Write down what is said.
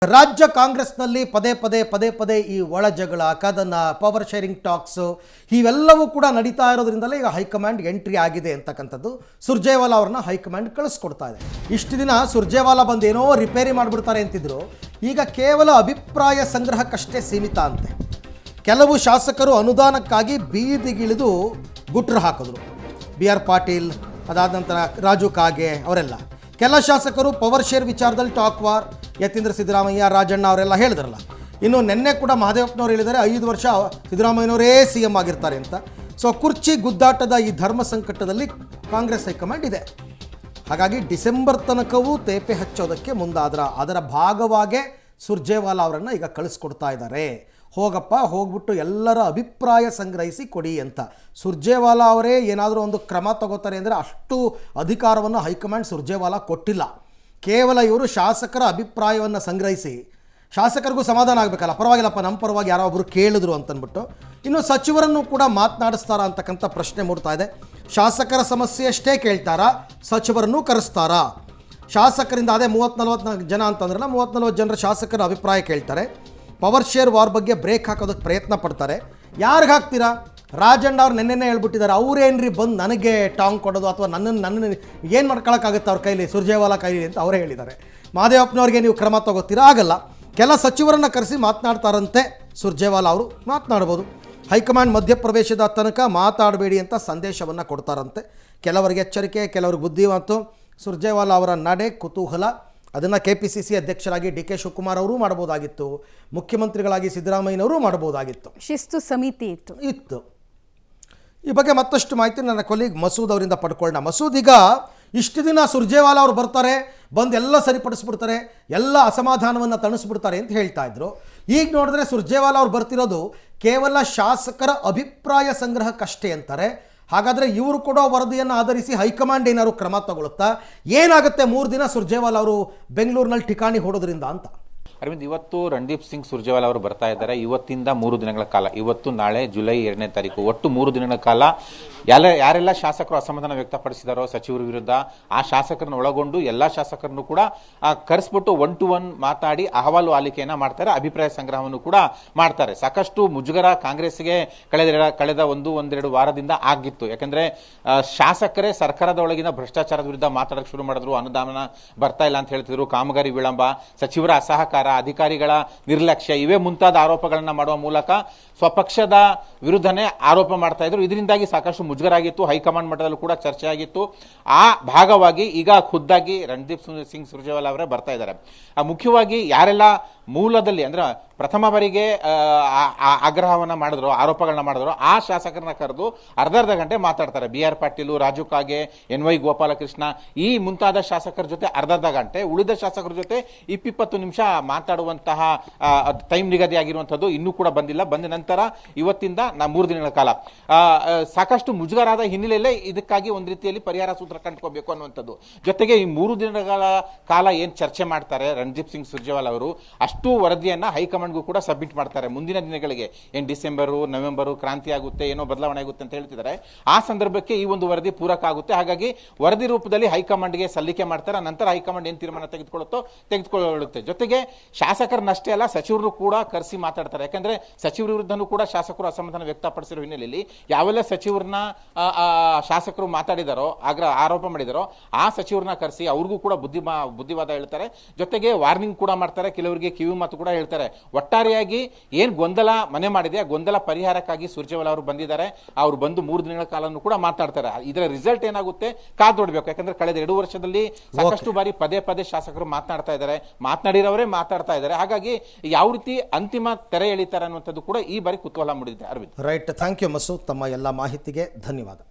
ರಾಜ್ಯ ಕಾಂಗ್ರೆಸ್ನಲ್ಲಿ ಪದೇ ಪದೇ ಈ ಒಳ ಜಗಳ ಕದನ ಪವರ್ ಶೇರಿಂಗ್ ಟಾಕ್ಸ್ ಇವೆಲ್ಲವೂ ಕೂಡ ನಡೀತಾ ಇರೋದ್ರಿಂದಲೇ ಈಗ ಹೈಕಮಾಂಡ್ ಎಂಟ್ರಿ ಆಗಿದೆ ಅಂತಕ್ಕಂಥದ್ದು. ಸುರ್ಜೇವಾಲಾ ಅವ್ರನ್ನ ಹೈಕಮಾಂಡ್ ಕಳಿಸ್ಕೊಡ್ತಾ ಇದೆ. ಇಷ್ಟು ದಿನ ಸುರ್ಜೇವಾಲಾ ಬಂದು ಏನೋ ರಿಪೇರಿ ಮಾಡಿಬಿಡ್ತಾರೆ ಅಂತಿದ್ರು. ಈಗ ಕೇವಲ ಅಭಿಪ್ರಾಯ ಸಂಗ್ರಹಕ್ಕಷ್ಟೇ ಸೀಮಿತ ಅಂತೆ. ಕೆಲವು ಶಾಸಕರು ಅನುದಾನಕ್ಕಾಗಿ ಬೀದಿಗಿಳಿದು ಗುಟ್ರು ಹಾಕಿದ್ರು. BR ಪಾಟೀಲ್, ಅದಾದ ನಂತರ ರಾಜು ಕಾಗೆ ಅವರೆಲ್ಲ. ಕೆಲ ಶಾಸಕರು ಪವರ್ ಶೇರ್ ವಿಚಾರದಲ್ಲಿ ಟಾಕ್ ವಾರ್, ಯತೀಂದ್ರ ಸಿದ್ದರಾಮಯ್ಯ, ರಾಜಣ್ಣ ಅವರೆಲ್ಲ ಹೇಳಿದ್ರಲ್ಲ. ಇನ್ನು ನಿನ್ನೆ ಕೂಡ ಮಹದೇವಪ್ಪನವರು ಹೇಳಿದ್ದಾರೆ 5 ವರ್ಷ ಸಿದ್ದರಾಮಯ್ಯನವರೇ CM ಆಗಿರ್ತಾರೆ ಅಂತ. ಸೊ ಕುರ್ಚಿ ಗುದ್ದಾಟದ ಈ ಧರ್ಮ ಸಂಕಟದಲ್ಲಿ ಕಾಂಗ್ರೆಸ್ ಹೈಕಮಾಂಡ್ ಇದೆ. ಹಾಗಾಗಿ ಡಿಸೆಂಬರ್ ತನಕವೂ ತೇಪೆ ಹಚ್ಚೋದಕ್ಕೆ ಅದರ ಭಾಗವಾಗೇ ಸುರ್ಜೇವಾಲಾ ಅವರನ್ನು ಈಗ ಕಳಿಸ್ಕೊಡ್ತಾ ಇದ್ದಾರೆ. ಹೋಗಪ್ಪ, ಹೋಗ್ಬಿಟ್ಟು ಎಲ್ಲರ ಅಭಿಪ್ರಾಯ ಸಂಗ್ರಹಿಸಿ ಕೊಡಿ ಅಂತ. ಸುರ್ಜೇವಾಲಾ ಅವರೇ ಏನಾದರೂ ಒಂದು ಕ್ರಮ ತಗೋತಾರೆ ಅಂದರೆ ಅಷ್ಟು ಅಧಿಕಾರವನ್ನು ಹೈಕಮಾಂಡ್ ಸುರ್ಜೇವಾಲಾ ಕೊಟ್ಟಿಲ್ಲ. ಕೇವಲ ಇವರು ಶಾಸಕರ ಅಭಿಪ್ರಾಯವನ್ನು ಸಂಗ್ರಹಿಸಿ, ಶಾಸಕರಿಗೂ ಸಮಾಧಾನ ಆಗಬೇಕಲ್ಲ, ಪರವಾಗಿಲ್ಲಪ್ಪ ನಮ್ಮ ಪರವಾಗಿ ಯಾರೋ ಒಬ್ಬರು ಕೇಳಿದ್ರು ಅಂತಂದ್ಬಿಟ್ಟು ಇನ್ನು ಸಚಿವರನ್ನು ಕೂಡ ಮಾತನಾಡಿಸ್ತಾರಾ ಅಂತಕ್ಕಂಥ ಪ್ರಶ್ನೆ ಮೂಡ್ತಾ ಇದೆ. ಶಾಸಕರ ಸಮಸ್ಯೆ ಅಷ್ಟೇ ಕೇಳ್ತಾರಾ, ಸಚಿವರನ್ನು ಕರೆಸ್ತಾರಾ? ಶಾಸಕರಿಂದ ಅದೇ 30-40 ಜನ ಅಂತಂದ್ರಲ್ಲ, 30-40 ಜನರ ಶಾಸಕರ ಅಭಿಪ್ರಾಯ ಕೇಳ್ತಾರೆ. ಪವರ್ ಶೇರ್ ವಾರ್ ಬಗ್ಗೆ ಬ್ರೇಕ್ ಹಾಕೋದಕ್ಕೆ ಪ್ರಯತ್ನ ಪಡ್ತಾರೆ. ಯಾರಿಗೆ ಹಾಕ್ತೀರಾ? ರಾಜಣ್ಣ ಅವ್ರು ನೆನ್ನೆನೇ ಹೇಳ್ಬಿಟ್ಟಿದ್ದಾರೆ, ಅವರೇನ್ರಿ ಬಂದು ನನಗೆ ಟಾಂಗ್ ಕೊಡೋದು ಅಥವಾ ನನ್ನನ್ನು ಏನು ಮಾಡ್ಕೊಳಕ್ಕಾಗುತ್ತೆ ಅವ್ರ ಕೈಲಿ, ಸುರ್ಜೇವಾಲಾ ಕೈಲಿ ಅಂತ ಅವರೇ ಹೇಳಿದ್ದಾರೆ. ಮಹದೇವಪ್ಪನವ್ರಿಗೆ ನೀವು ಕ್ರಮ ತಗೋತೀರಾ? ಆಗಲ್ಲ. ಕೆಲ ಸಚಿವರನ್ನು ಕರೆಸಿ ಮಾತನಾಡ್ತಾರಂತೆ ಸುರ್ಜೇವಾಲಾ ಅವರು. ಮಾತನಾಡ್ಬೋದು. ಹೈಕಮಾಂಡ್ ಮಧ್ಯಪ್ರವೇಶದ ತನಕ ಮಾತಾಡಬೇಡಿ ಅಂತ ಸಂದೇಶವನ್ನು ಕೊಡ್ತಾರಂತೆ. ಕೆಲವರಿಗೆ ಎಚ್ಚರಿಕೆ, ಕೆಲವ್ರಿಗೆ ಬುದ್ಧಿಮಾತು. ಸುರ್ಜೇವಾಲಾ ಅವರ ನಡೆ ಕುತೂಹಲ. ಅದನ್ನು KPCC ಅಧ್ಯಕ್ಷರಾಗಿ DK ಶಿವಕುಮಾರ್ ಅವರೂ ಮಾಡ್ಬೋದಾಗಿತ್ತು, ಮುಖ್ಯಮಂತ್ರಿಗಳಾಗಿ ಸಿದ್ದರಾಮಯ್ಯನವರು ಮಾಡ್ಬೋದಾಗಿತ್ತು. ಶಿಸ್ತು ಸಮಿತಿ ಇತ್ತು. ಈ ಬಗ್ಗೆ ಮತ್ತಷ್ಟು ಮಾಹಿತಿ ನನ್ನ ಕೊಲೀಗ್ ಮಸೂದ್ ಅವರಿಂದ ಪಡ್ಕೊಳ್ಳೋಣ. ಮಸೂದ್, ಈಗ ಇಷ್ಟು ದಿನ ಸುರ್ಜೇವಾಲಾ ಅವರು ಬರ್ತಾರೆ, ಬಂದು ಎಲ್ಲ ಸರಿಪಡಿಸ್ಬಿಡ್ತಾರೆ, ಎಲ್ಲ ಅಸಮಾಧಾನವನ್ನು ತಣಿಸ್ಬಿಡ್ತಾರೆ ಅಂತ ಹೇಳ್ತಾ ಇದ್ರು. ಈಗ ನೋಡಿದ್ರೆ ಸುರ್ಜೇವಾಲಾ ಅವ್ರು ಬರ್ತಿರೋದು ಕೇವಲ ಶಾಸಕರ ಅಭಿಪ್ರಾಯ ಸಂಗ್ರಹಕ್ಕಷ್ಟೇ ಅಂತಾರೆ. ಹಾಗಾದರೆ ಇವರು ಕೊಡೋ ವರದಿಯನ್ನು ಆಧರಿಸಿ ಹೈಕಮಾಂಡ್ ಏನಾದ್ರು ಕ್ರಮ ತಗೊಳುತ್ತಾ? ಏನಾಗುತ್ತೆ 3 ದಿನ ಸುರ್ಜೇವಾಲಾ ಅವರು ಬೆಂಗಳೂರಿನಲ್ಲಿ ಠಿಕಾಣಿ ಹೊಡೋದ್ರಿಂದ ಅಂತ? ಅರವಿಂದ್, ಇವತ್ತು ರಣದೀಪ್ ಸಿಂಗ್ ಸುರ್ಜೇವಾಲಾ ಅವರು ಬರ್ತಾ ಇದ್ದಾರೆ. ಇವತ್ತಿಂದ 3 ದಿನಗಳ ಕಾಲ, ಇವತ್ತು ನಾಳೆ ಜುಲೈ 2ನೇ ತಾರೀಕು, ಒಟ್ಟು 3 ದಿನಗಳ ಕಾಲ ಯಾರೆಲ್ಲ ಶಾಸಕರು ಅಸಮಾಧಾನ ವ್ಯಕ್ತಪಡಿಸಿದಾರೋ ಸಚಿವರ ವಿರುದ್ಧ, ಆ ಶಾಸಕರನ್ನು ಒಳಗೊಂಡು ಎಲ್ಲ ಶಾಸಕರನ್ನು ಕೂಡ ಕರೆಸ್ಬಿಟ್ಟು 1 to 1 ಮಾತಾಡಿ ಅಹವಾಲು ಆಲಿಕೆಯನ್ನು ಮಾಡ್ತಾರೆ, ಅಭಿಪ್ರಾಯ ಸಂಗ್ರಹವನ್ನು ಕೂಡ ಮಾಡ್ತಾರೆ. ಸಾಕಷ್ಟು ಮುಜುಗರ ಕಾಂಗ್ರೆಸ್ಗೆ ಕಳೆದ 1-2 ವಾರದಿಂದ ಆಗಿತ್ತು. ಯಾಕಂದ್ರೆ ಶಾಸಕರೇ ಸರ್ಕಾರದ ಒಳಗಿನ ಭ್ರಷ್ಟಾಚಾರದ ವಿರುದ್ಧ ಮಾತಾಡಕ್ಕೆ ಶುರು ಮಾಡಿದ್ರು. ಅನುದಾನ ಬರ್ತಾ ಇಲ್ಲ ಅಂತ ಹೇಳ್ತಿದ್ರು, ಕಾಮಗಾರಿ ವಿಳಂಬ, ಸಚಿವರ ಅಸಹಕಾರ, ಅಧಿಕಾರಿಗಳ ನಿರ್ಲಕ್ಷ್ಯ, ಇವೇ ಮುಂತಾದ ಆರೋಪಗಳನ್ನ ಮಾಡುವ ಮೂಲಕ ಸ್ವಪಕ್ಷದ ವಿರುದ್ಧನೇ ಆರೋಪ ಮಾಡ್ತಾ ಇದ್ರು. ಇದರಿಂದಾಗಿ ಸಾಕಷ್ಟು ಮುಜುಗರ ಆಗಿತ್ತು. ಹೈಕಮಾಂಡ್ ಮಟ್ಟದಲ್ಲೂ ಕೂಡ ಚರ್ಚೆ ಆಗಿತ್ತು. ಆ ಭಾಗವಾಗಿ ಈಗ ಖುದ್ದಾಗಿ ರಣದೀಪ್ ಸಿಂಗ್ ಸುರ್ಜೇವಾಲಾ ಅವರೇ ಬರ್ತಾ ಇದ್ದಾರೆ. ಮುಖ್ಯವಾಗಿ ಯಾರೆಲ್ಲ ಮೂಲದಲ್ಲಿ ಅಂದ್ರೆ ಪ್ರಥಮ ಬಾರಿಗೆ ಆಗ್ರಹವನ್ನ ಮಾಡಿದ್ರು, ಆರೋಪಗಳನ್ನ ಮಾಡಿದ್ರು, ಆ ಶಾಸಕರನ್ನ ಕರೆದು ಅರ್ಧ ಗಂಟೆ ಮಾತಾಡ್ತಾರೆ. BR ಪಾಟೀಲ್, ರಾಜು ಕಾಗೆ, NY ಗೋಪಾಲಕೃಷ್ಣ ಈ ಮುಂತಾದ ಶಾಸಕರ ಜೊತೆ ಅರ್ಧ ಗಂಟೆ, ಉಳಿದ ಶಾಸಕರ ಜೊತೆ 20 ನಿಮಿಷ ಮಾತಾಡುವಂತಹ ಟೈಮ್ ನಿಗದಿ ಆಗಿರುವಂತದ್ದು ಇನ್ನೂ ಕೂಡ ಬಂದಿಲ್ಲ. ಬಂದ ನಂತರ ಇವತ್ತಿಂದ 3 ದಿನಗಳ ಕಾಲ ಸಾಕಷ್ಟು ಮುಜುಗರಾದ ಹಿನ್ನೆಲೆಯಲ್ಲೇ ಇದಕ್ಕಾಗಿ ಒಂದು ರೀತಿಯಲ್ಲಿ ಪರಿಹಾರ ಸೂತ್ರ ಕಂಡುಕೋಬೇಕು ಅನ್ನುವಂಥದ್ದು. ಜೊತೆಗೆ ಈ 3 ದಿನಗಳ ಕಾಲ ಏನ್ ಚರ್ಚೆ ಮಾಡ್ತಾರೆ ರಣದೀಪ್ ಸಿಂಗ್ ಸುರ್ಜೇವಾಲಾ ಅವರು, ಅಷ್ಟು ವರದಿಯನ್ನ ಹೈಕಮಾಂಡ್ಗೂ ಕೂಡ ಸಬ್ಮಿಟ್ ಮಾಡ್ತಾರೆ. ಮುಂದಿನ ದಿನಗಳಿಗೆ ಏನ್ ಡಿಸೆಂಬರ್, ನವೆಂಬರ್ ಕ್ರಾಂತಿ ಆಗುತ್ತೆ, ಏನೋ ಬದಲಾವಣೆ ಆಗುತ್ತೆ ಅಂತ ಹೇಳ್ತಿದ್ದಾರೆ. ಆ ಸಂದರ್ಭಕ್ಕೆ ಈ ಒಂದು ವರದಿ ಪೂರಕ ಆಗುತ್ತೆ. ಹಾಗಾಗಿ ವರದಿ ರೂಪದಲ್ಲಿ ಹೈಕಮಾಂಡ್ಗೆ ಸಲ್ಲಿಕೆ ಮಾಡ್ತಾರೆ. ನಂತರ ಹೈಕಮಾಂಡ್ ಏನ್ ತೀರ್ಮಾನ ತೆಗೆದುಕೊಳ್ಳುತ್ತೆ. ಜೊತೆಗೆ ಶಾಸಕರನ್ನಷ್ಟೇ ಅಲ್ಲ, ಸಚಿವರು ಕೂಡ ಕರೆಸಿ ಮಾತಾಡ್ತಾರೆ. ಯಾಕಂದ್ರೆ ಸಚಿವರ ವಿರುದ್ಧನೂ ಕೂಡ ಶಾಸಕರು ಅಸಮಾಧಾನ ವ್ಯಕ್ತಪಡಿಸಿರೋ ಹಿನ್ನೆಲೆಯಲ್ಲಿ ಯಾವೆಲ್ಲ ಸಚಿವರನ್ನ ಶಾಸಕರು ಮಾತಾಡಿದಾರೋ, ಆರೋಪ ಮಾಡಿದಾರೋ ಆ ಸಚಿವರನ್ನ ಕರೆಸಿ ಅವ್ರಿಗೂ ಕೂಡ ಬುದ್ಧಿವಾದ ಹೇಳ್ತಾರೆ. ಜೊತೆಗೆ ವಾರ್ನಿಂಗ್ ಕೂಡ ಮಾಡ್ತಾರೆ, ಕೆಲವರಿಗೆ ಕಿವಿ ಮಾತು ಕೂಡ ಹೇಳ್ತಾರೆ. ಒಟ್ಟಾರೆಯಾಗಿ ಏನ್ ಗೊಂದಲ ಮನೆ ಮಾಡಿದೆ, ಆ ಗೊಂದಲ ಪರಿಹಾರಕ್ಕಾಗಿ ಸುರ್ಜೇವಾಲಾ ಅವರು ಬಂದಿದ್ದಾರೆ. ಅವ್ರು ಬಂದು 3 ದಿನಗಳ ಕಾಲನ್ನು ಕೂಡ ಮಾತಾಡ್ತಾರೆ. ಇದರ ರಿಸಲ್ಟ್ ಏನಾಗುತ್ತೆ ಕಾದ್ ನೋಡ್ಬೇಕು. ಯಾಕಂದ್ರೆ ಕಳೆದ 2 ವರ್ಷದಲ್ಲಿ ಸಾಕಷ್ಟು ಬಾರಿ ಪದೇ ಶಾಸಕರು ಮಾತನಾಡ್ತಾ ಇದ್ದಾರೆ, ಮಾತನಾಡಿರೋರೇ ಮಾತಾಡ್ತಾ ಇದ್ದಾರೆ. ಹಾಗಾಗಿ ಯಾವ ರೀತಿ ಅಂತಿಮ ತೆರೆ ಎಳಿತಾರೆ ಅನ್ನುವಂಥದ್ದು ಕೂಡ ಈ ಬಾರಿ ಕುತೂಹಲ ಮೂಡಿದೆ. Arvind, right. Thank you Masood, ತಮ್ಮ ಎಲ್ಲ ಮಾಹಿತಿಗೆ ಧನ್ಯವಾದ.